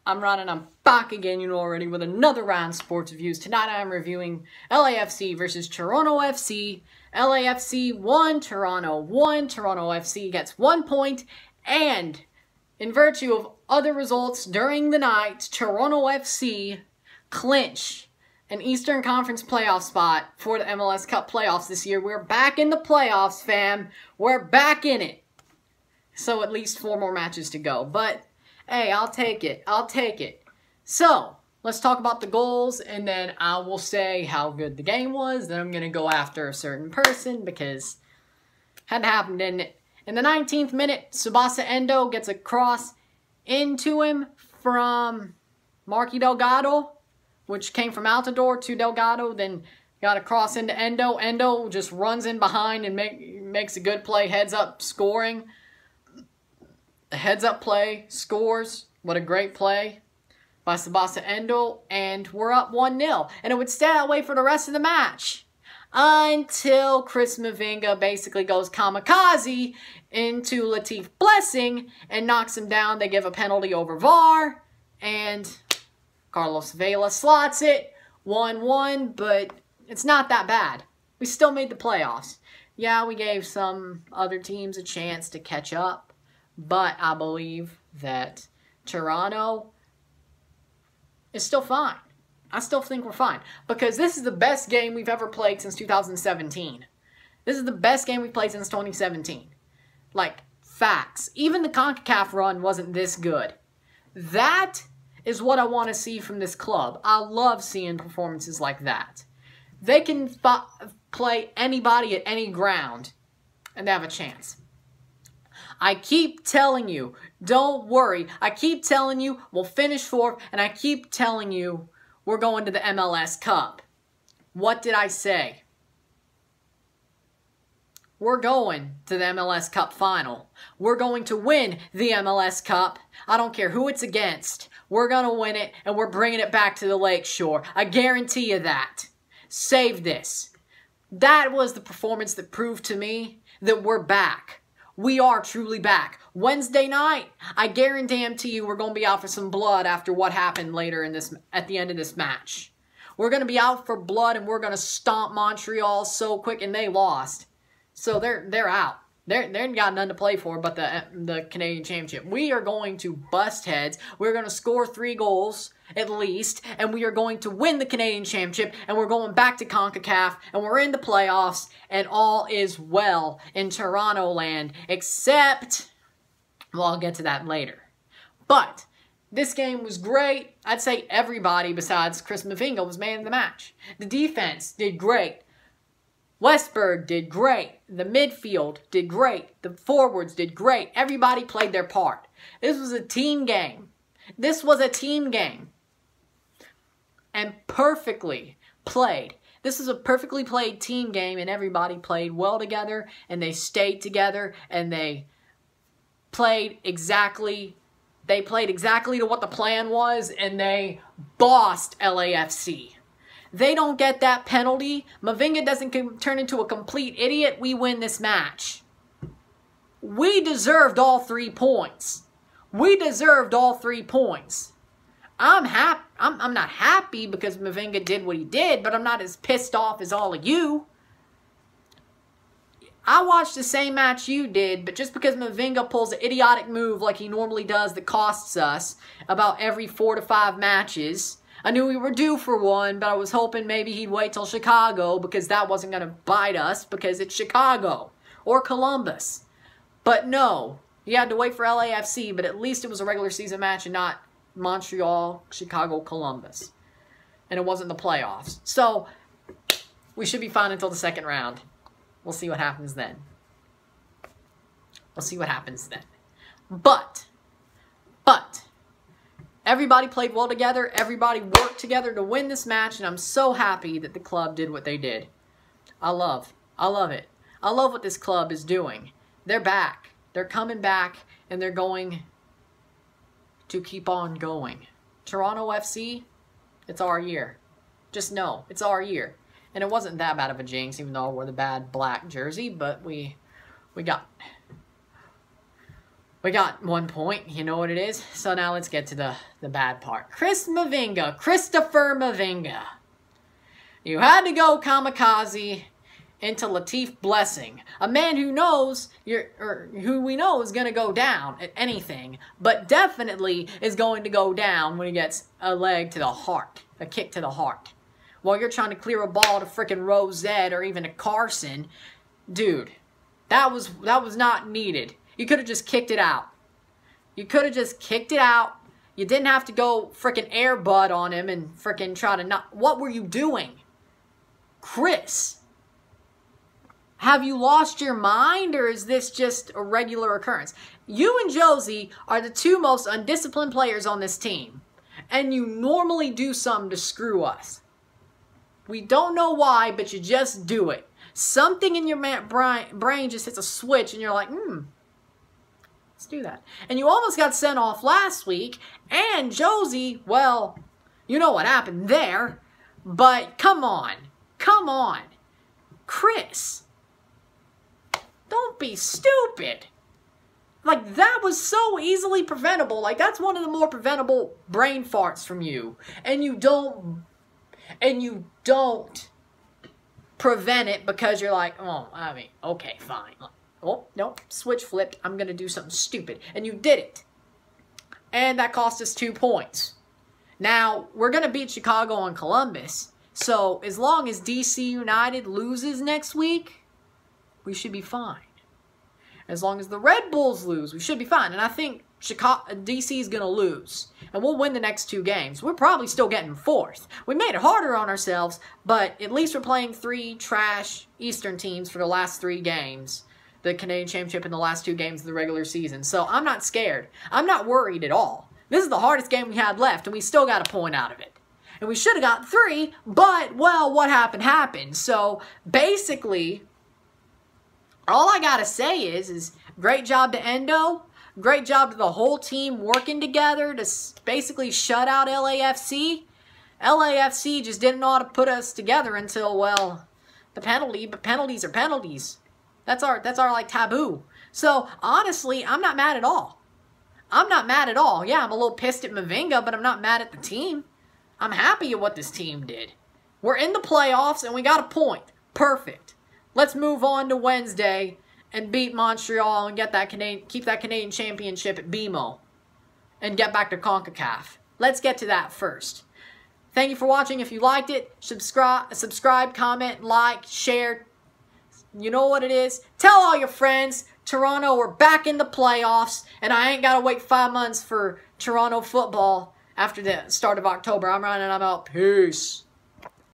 I'm Ron and I'm back again, you know already, with another round of sports reviews. Tonight I am reviewing LAFC versus Toronto FC. LAFC 1, Toronto 1. Toronto FC gets 1 point, and in virtue of other results during the night, Toronto FC clinch an Eastern Conference playoff spot for the MLS Cup playoffs this year. We're back in the playoffs, fam. We're back in it. So at least 4 more matches to go, but hey, I'll take it. I'll take it. So, let's talk about the goals, and then I will say how good the game was. Then I'm going to go after a certain person, because it had to happen, didn't it? In the 19th minute, Tsubasa Endo gets a cross into him from Marky Delgado, which came from Altidore to Delgado, then got a cross into Endo. Endo just runs in behind and makes a good play, heads up, scoring. A heads-up play, scores. What a great play by Tsubasa Endo. And we're up 1-0. And it would stay that way for the rest of the match. Until Chris Mavinga basically goes kamikaze into Latif Blessing and knocks him down. They give a penalty over VAR. And Carlos Vela slots it. 1-1. But it's not that bad. We still made the playoffs. Yeah, we gave some other teams a chance to catch up. But I believe that Toronto is still fine. I still think we're fine. Because this is the best game we've ever played since 2017. This is the best game we've played since 2017. Like, facts. Even the CONCACAF run wasn't this good. That is what I want to see from this club. I love seeing performances like that. They can play anybody at any ground, and they have a chance. I keep telling you, don't worry. I keep telling you we'll finish 4th, and I keep telling you we're going to the MLS Cup. What did I say? We're going to the MLS Cup final. We're going to win the MLS Cup. I don't care who it's against. We're going to win it, and we're bringing it back to the Lakeshore. I guarantee you that. Save this. That was the performance that proved to me that we're back. We are truly back. Wednesday night, I guarantee you we're going to be out for some blood after what happened later in this, at the end of this match. We're going to be out for blood, and we're going to stomp Montreal so quick, and they lost. So they're out. They got nothing to play for but the Canadian Championship. We are going to bust heads. We're going to score 3 goals at least, and we are going to win the Canadian Championship, and we're going back to CONCACAF, and we're in the playoffs, and all is well in Toronto land, except, well, I'll get to that later. But this game was great. I'd say everybody besides Chris Mavinga was man of the match. The defense did great. Westberg did great. The midfield did great. The forwards did great. Everybody played their part. This was a team game. This was a team game. And perfectly played. This is a perfectly played team game, and everybody played well together, and they stayed together, and they played exactly to what the plan was, and they bossed LAFC. They don't get that penalty. Mavinga doesn't turn into a complete idiot. We win this match. We deserved all 3 points. We deserved all 3 points. I'm not happy because Mavinga did what he did, but I'm not as pissed off as all of you. I watched the same match you did, but just because Mavinga pulls an idiotic move like he normally does that costs us about every 4 to 5 matches, I knew we were due for one, but I was hoping maybe he'd wait till Chicago because that wasn't going to bite us because it's Chicago or Columbus. But no, he had to wait for LAFC, but at least it was a regular season match and not Montreal, Chicago, Columbus. And it wasn't the playoffs. So, we should be fine until the 2nd round. We'll see what happens then. We'll see what happens then. But, everybody played well together. Everybody worked together to win this match, and I'm so happy that the club did what they did. I love it. I love what this club is doing. They're back. They're coming back, and they're going to keep on going. Toronto FC, it's our year. Just know, it's our year. And it wasn't that bad of a jinx, even though I wore the bad black jersey, but we got We got 1 point. You know what it is? So now let's get to the bad part. Christopher Mavinga. You had to go kamikaze into Latif Blessing, a man who knows who we know is going to go down at anything, but definitely is going to go down when he gets a leg to the heart, a kick to the heart. While you're trying to clear a ball to frickin' Rosette or even a Carson, dude, that was not needed. You could have just kicked it out. You could have just kicked it out. You didn't have to go frickin' air bud on him and frickin' try to not. What were you doing? Chris, have you lost your mind, or is this just a regular occurrence? You and Josie are the two most undisciplined players on this team, and you normally do something to screw us. We don't know why, but you just do it. Something in your brain just hits a switch, and you're like, let's do that. And you almost got sent off last week, and Josie, well, you know what happened there, but come on. Come on. Chris, don't be stupid. Like, that was so easily preventable. Like, that's one of the more preventable brain farts from you. And you don't prevent it because you're like, oh, I mean, okay, fine. Oh, nope, switch flipped. I'm going to do something stupid. And you did it. And that cost us 2 points. Now, we're going to beat Chicago and Columbus. So, as long as DC United loses next week, we should be fine. As long as the Red Bulls lose, we should be fine. And I think DC is going to lose. And we'll win the next 2 games. We're probably still getting 4th. We made it harder on ourselves, but at least we're playing 3 trash Eastern teams for the last 3 games. The Canadian Championship in the last 2 games of the regular season. So, I'm not scared. I'm not worried at all. This is the hardest game we had left, and we still got a point out of it. And we should have got 3, but, well, what happened. So, basically, all I got to say is great job to Endo. Great job to the whole team working together to basically shut out LAFC. LAFC just didn't know how to put us together until, well, the penalty. But penalties are penalties. That's our like, taboo. So, honestly, I'm not mad at all. I'm not mad at all. Yeah, I'm a little pissed at Mavinga, but I'm not mad at the team. I'm happy at what this team did. We're in the playoffs, and we got a point. Perfect. Let's move on to Wednesday and beat Montreal and keep that Canadian Championship at BMO and get back to CONCACAF. Let's get to that first. Thank you for watching. If you liked it, subscribe, comment, like, share. You know what it is. Tell all your friends. Toronto, we're back in the playoffs, and I ain't got to wait 5 months for Toronto football after the start of October. I'm running, I'm out. Peace.